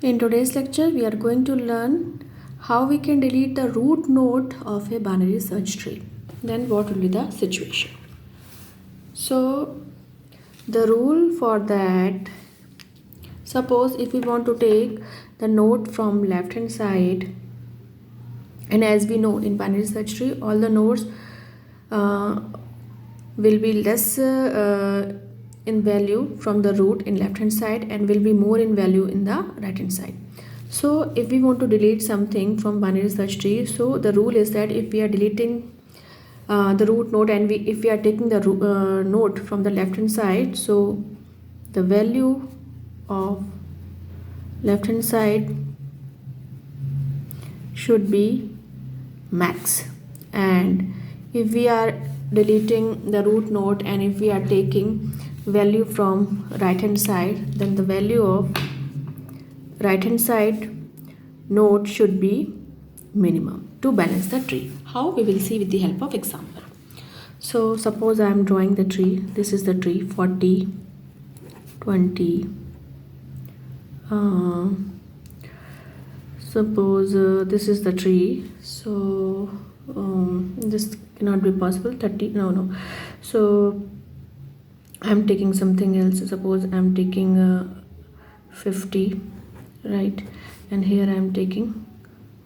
In today's lecture, we are going to learn how we can delete the root node of a binary search tree. Then what will be the situation? So the rule for that, suppose if we want to take the node from left hand side, and as we know in binary search tree, all the nodes will be less in value from the root in left hand side and will be more in value in the right hand side. So if we want to delete something from binary search tree, so the rule is that if we are deleting the root node and if we are taking the node from the left hand side, so the value of left hand side should be max, and if we are deleting the root node and if we are taking value from right hand side, then the value of right hand side node should be minimum to balance the tree. How? We will see with the help of example. So suppose I am drawing the tree. This is the tree 40 20 suppose this is the tree, so this cannot be possible. 30, no, so I'm taking something else. Suppose I'm taking 50, right, and here I'm taking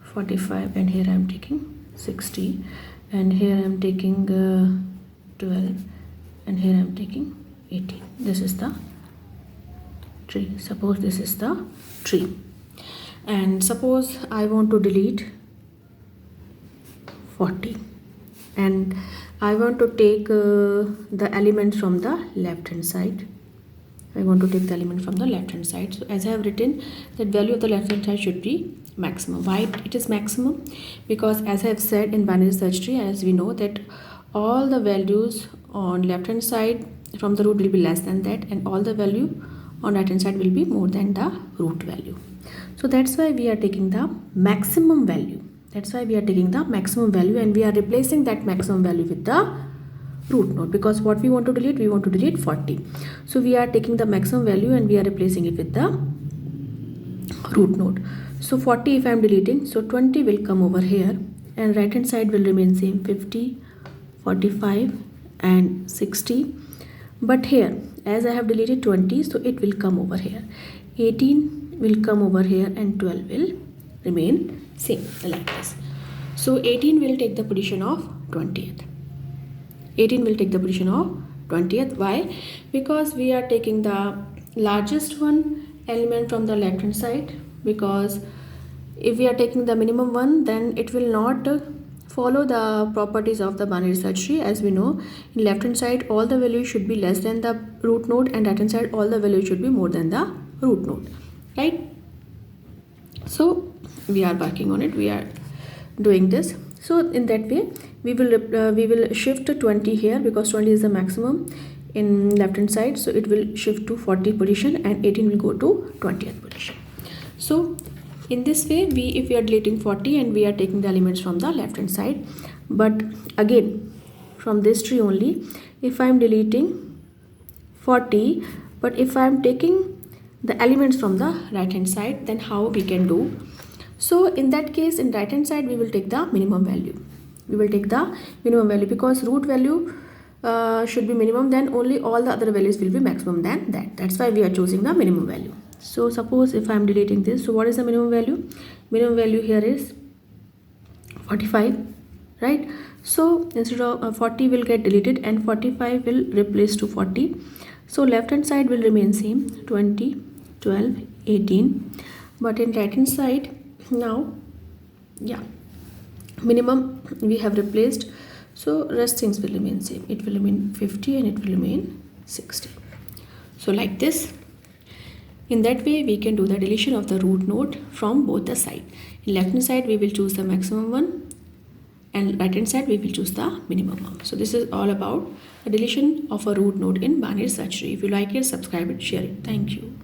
45, and here I'm taking 60, and here I'm taking 12, and here I'm taking 18. This is the tree. Suppose this is the tree, and suppose I want to delete 40 and I want to take the element from the left hand side. I want to take the element from the left hand side. So as I have written, that value of the left hand side should be maximum. Why it is maximum? Because as I have said in binary search tree, as we know that all the values on left hand side from the root will be less than that, and all the value on right hand side will be more than the root value. So that's why we are taking the maximum value. That's why we are taking the maximum value, and we are replacing that maximum value with the root node, because what we want to delete 40. So we are taking the maximum value and we are replacing it with the root node. So 40 if I am deleting, so 20 will come over here, and right hand side will remain same, 50, 45 and 60. But here as I have deleted 20, so it will come over here, 18 will come over here, and 12 will remain same like this. So 18 will take the position of 20th. 18 will take the position of 20th. Why? Because we are taking the largest one element from the left hand side, because if we are taking the minimum one, then it will not follow the properties of the binary search tree. As we know, in left hand side all the values should be less than the root node, and right hand side all the values should be more than the root node, right? So we are working on it, we are doing this. So in that way we will shift to 20 here, because 20 is the maximum in left hand side, so it will shift to 40 position, and 18 will go to 20th position. So in this way, if we are deleting 40 and we are taking the elements from the left hand side, but again from this tree only, if I am deleting 40 but if I am taking the elements from the right hand side, then how we can do? So in that case, in right hand side we will take the minimum value. We will take the minimum value, because root value should be minimum, then only all the other values will be maximum than that. That's why we are choosing the minimum value. So suppose if I am deleting this, so what is the minimum value? Minimum value here is 45, right? So instead of 40 will get deleted and 45 will replace to 40. So left hand side will remain same, 20, 12, 18. But in right hand side now, yeah, minimum we have replaced, so rest things will remain same. It will remain 50 and it will remain 60. So like this, in that way we can do the deletion of the root node from both the side. In left hand side we will choose the maximum one, and right hand side we will choose the minimum one. So this is all about the deletion of a root node in binary search tree. If you like it, subscribe it, share it. Thank you.